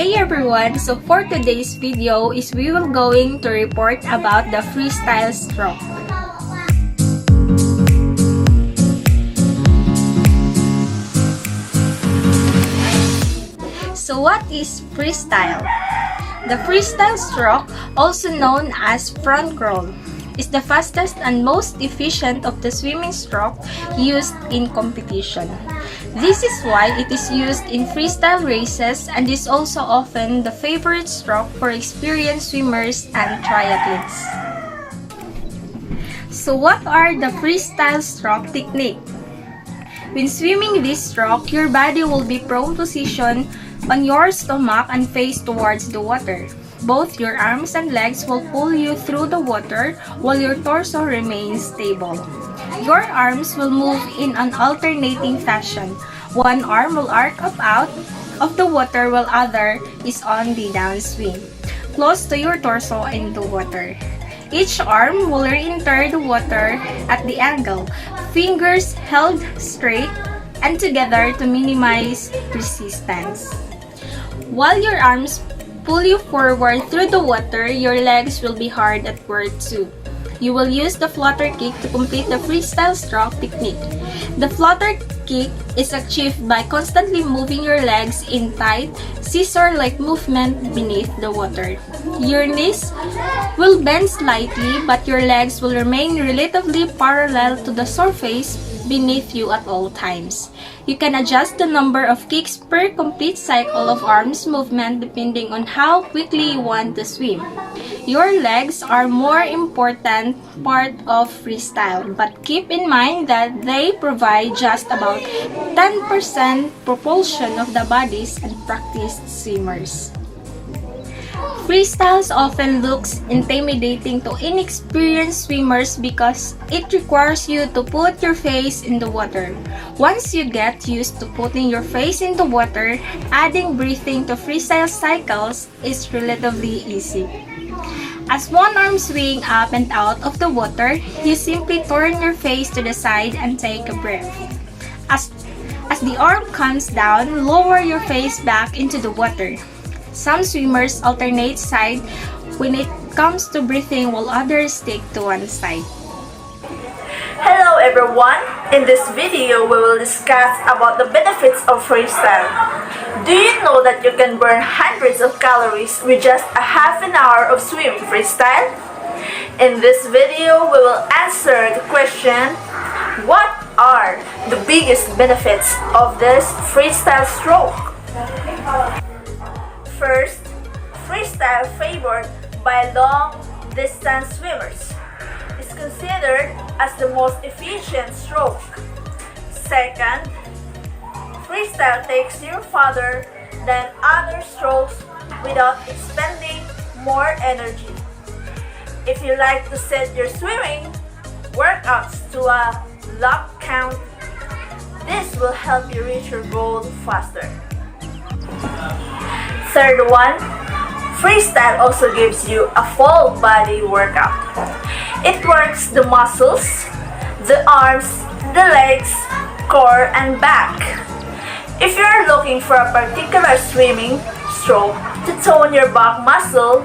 day everyone! So for today's video is we will going to report about the freestyle stroke. So what is freestyle? The freestyle stroke, also known as front crawl, is the fastest and most efficient of the swimming stroke used in competition. This is why it is used in freestyle races and is also often the favorite stroke for experienced swimmers and triathletes. So what are the freestyle stroke technique? When swimming this stroke, your body will be prone position on your stomach and face towards the water. Both your arms and legs will pull you through the water while your torso remains stable. Your arms will move in an alternating fashion. One arm will arc up out of the water while other is on the downswing, close to your torso in the water. Each arm will re-enter the water at the angle, fingers held straight and together to minimize resistance. While your arms pull you forward through the water, your legs will be hard at work too. You will use the flutter kick to complete the freestyle stroke technique. The flutter kick is achieved by constantly moving your legs in tight, scissor-like movement beneath the water. Your knees will bend slightly, but your legs will remain relatively parallel to the surface beneath you at all times. You can adjust the number of kicks per complete cycle of arms movement depending on how quickly you want to swim. Your legs are more important part of freestyle, but keep in mind that they provide just about 10% propulsion of the bodies and practiced swimmers. Freestyles often looks intimidating to inexperienced swimmers because it requires you to put your face in the water. Once you get used to putting your face in the water, adding breathing to freestyle cycles is relatively easy. As one arm swings up and out of the water, you simply turn your face to the side and take a breath. As the arm comes down, lower your face back into the water. Some swimmers alternate side when it comes to breathing while others stick to one side. Hello everyone! In this video, we will discuss about the benefits of freestyle. Do you know that you can burn hundreds of calories with just a half an hour of swimming freestyle? In this video, we will answer the question, what are the biggest benefits of this freestyle stroke? First, freestyle favored by long-distance swimmers is considered as the most efficient stroke. Second, freestyle takes you farther than other strokes without expending more energy. If you like to set your swimming workouts to a lap count, this will help you reach your goal faster. Third one, freestyle also gives you a full body workout. It works the muscles, the arms, the legs, core, and back. If you are looking for a particular swimming stroke to tone your back muscle,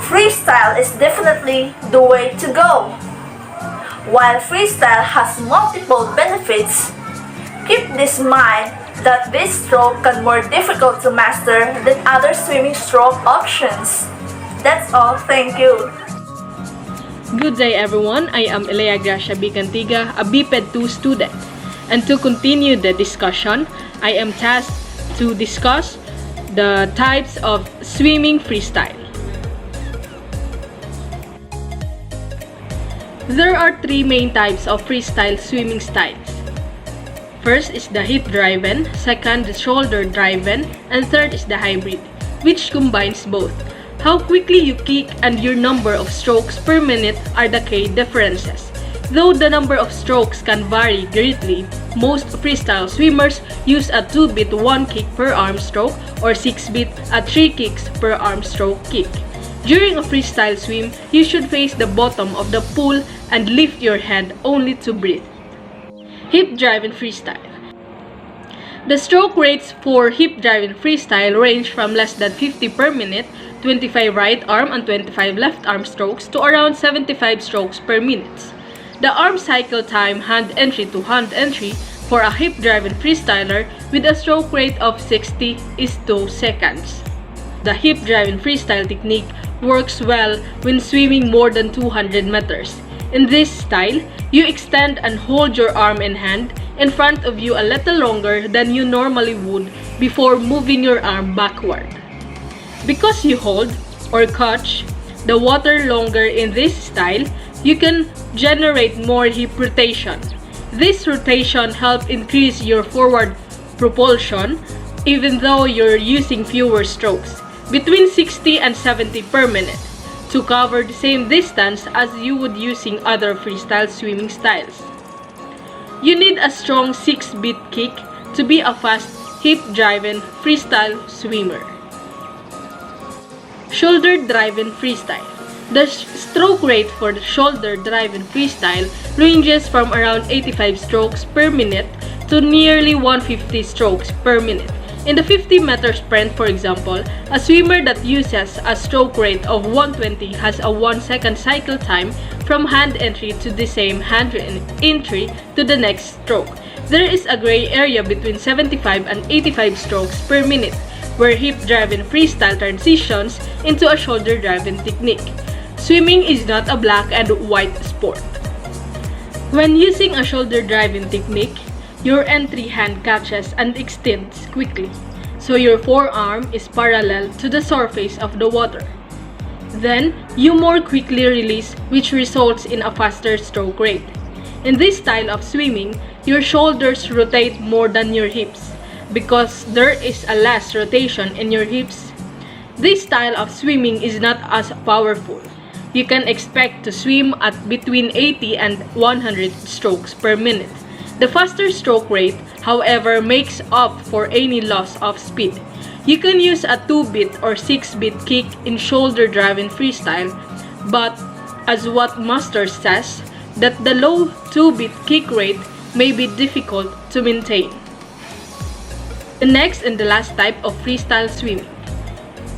freestyle is definitely the way to go. While freestyle has multiple benefits, keep this in mind that this stroke can more difficult to master than other swimming stroke options. That's all. Thank you. Good day everyone, I am Elea Gracia Bicantiga, a BPED 2 student. And to continue the discussion, I am tasked to discuss the types of swimming freestyle. There are three main types of freestyle swimming styles. First is the hip-driven, second the shoulder-driven, and third is the hybrid, which combines both. How quickly you kick and your number of strokes per minute are the key differences. Though the number of strokes can vary greatly, most freestyle swimmers use a 2-beat 1 kick per arm stroke or 6-beat a 3 kicks per arm stroke kick. During a freestyle swim, you should face the bottom of the pool and lift your head only to breathe. Hip-driven freestyle. The stroke rates for hip-driven freestyle range from less than 50 per minute, 25 right arm and 25 left arm strokes, to around 75 strokes per minute. The arm cycle time hand entry to hand entry for a hip-driven freestyler with a stroke rate of 60 is 2 seconds. The hip-driven freestyle technique works well when swimming more than 200 meters. In this style, you extend and hold your arm and hand in front of you a little longer than you normally would before moving your arm backward. Because you hold or catch the water longer in this style, you can generate more hip rotation. This rotation helps increase your forward propulsion even though you're using fewer strokes, between 60 and 70 per minute, to cover the same distance as you would using other freestyle swimming styles. You need a strong 6-beat kick to be a fast hip-driven freestyle swimmer. Shoulder-driven freestyle. The stroke rate for the shoulder-driven freestyle ranges from around 85 strokes per minute to nearly 150 strokes per minute. In the 50-meter sprint, for example, a swimmer that uses a stroke rate of 120 has a 1-second cycle time from hand entry to the same hand entry to the next stroke. There is a gray area between 75 and 85 strokes per minute, where hip-driven freestyle transitions into a shoulder-driven technique. Swimming is not a black and white sport. When using a shoulder-driven technique, your entry hand catches and extends quickly, so your forearm is parallel to the surface of the water. Then, you more quickly release, which results in a faster stroke rate. In this style of swimming, your shoulders rotate more than your hips, because there is a less rotation in your hips. This style of swimming is not as powerful. You can expect to swim at between 80 and 100 strokes per minute. The faster stroke rate, however, makes up for any loss of speed. You can use a 2-beat or 6-beat kick in shoulder-driven freestyle, but as what Master says, that the low 2-beat kick rate may be difficult to maintain. The next and the last type of freestyle swimming.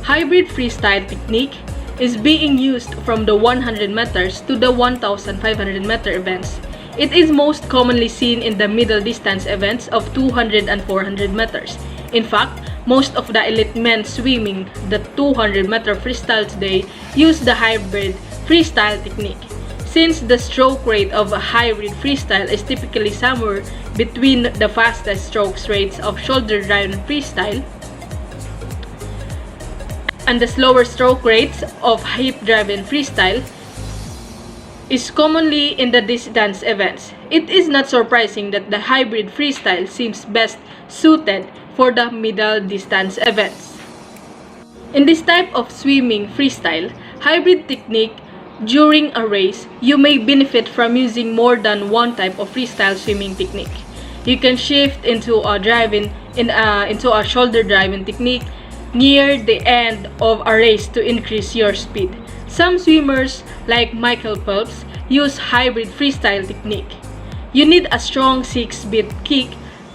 Hybrid freestyle technique is being used from the 100 meters to the 1,500 meter events. It is most commonly seen in the middle distance events of 200 and 400 meters. In fact, most of the elite men swimming the 200 meter freestyle today use the hybrid freestyle technique. Since the stroke rate of a hybrid freestyle is typically somewhere between the fastest strokes rates of shoulder-driven freestyle and the slower stroke rates of hip-driven freestyle, is commonly in the distance events. It is not surprising that the hybrid freestyle seems best suited for the middle distance events. In this type of swimming freestyle, hybrid technique, during a race, you may benefit from using more than one type of freestyle swimming technique. You can shift into a shoulder-driven technique near the end of a race to increase your speed. Some swimmers, like Michael Phelps, use hybrid freestyle technique. You need a strong 6-beat kick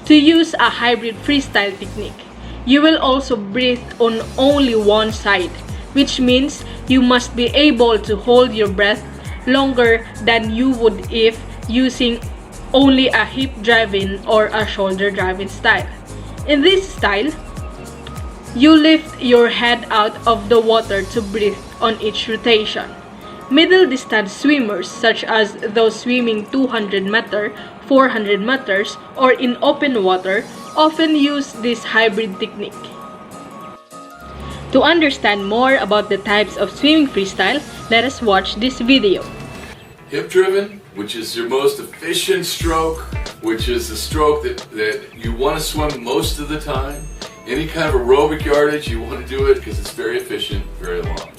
to use a hybrid freestyle technique. You will also breathe on only one side, which means you must be able to hold your breath longer than you would if using only a hip-driven or a shoulder-driven style. In this style, you lift your head out of the water to breathe on each rotation. Middle distance swimmers, such as those swimming 200 meter, 400 meters, or in open water, often use this hybrid technique. To understand more about the types of swimming freestyle, let us watch this video. Hip driven, which is your most efficient stroke, which is the stroke that you want to swim most of the time. Any kind of aerobic yardage, you want to do it because it's very efficient, very long.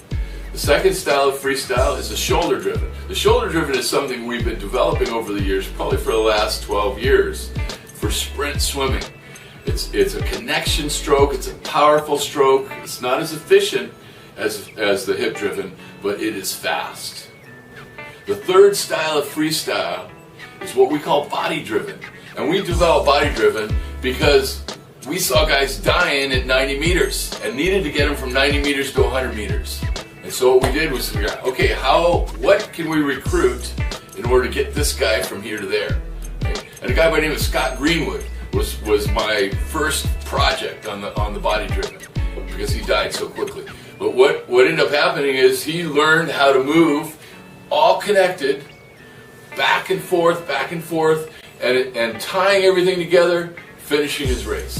The second style of freestyle is the shoulder driven. The shoulder driven is something we've been developing over the years, probably for the last 12 years, for sprint swimming. It's a connection stroke, it's a powerful stroke. It's not as efficient as the hip driven, but it is fast. The third style of freestyle is what we call body driven. And we develop body driven because we saw guys dying at 90 meters and needed to get them from 90 meters to 100 meters. And so what we did was figure out, okay, what can we recruit in order to get this guy from here to there? Okay? And a guy by the name of Scott Greenwood was my first project on the body driven, because he died so quickly. But what ended up happening is he learned how to move all connected, back and forth, and tying everything together, finishing his race.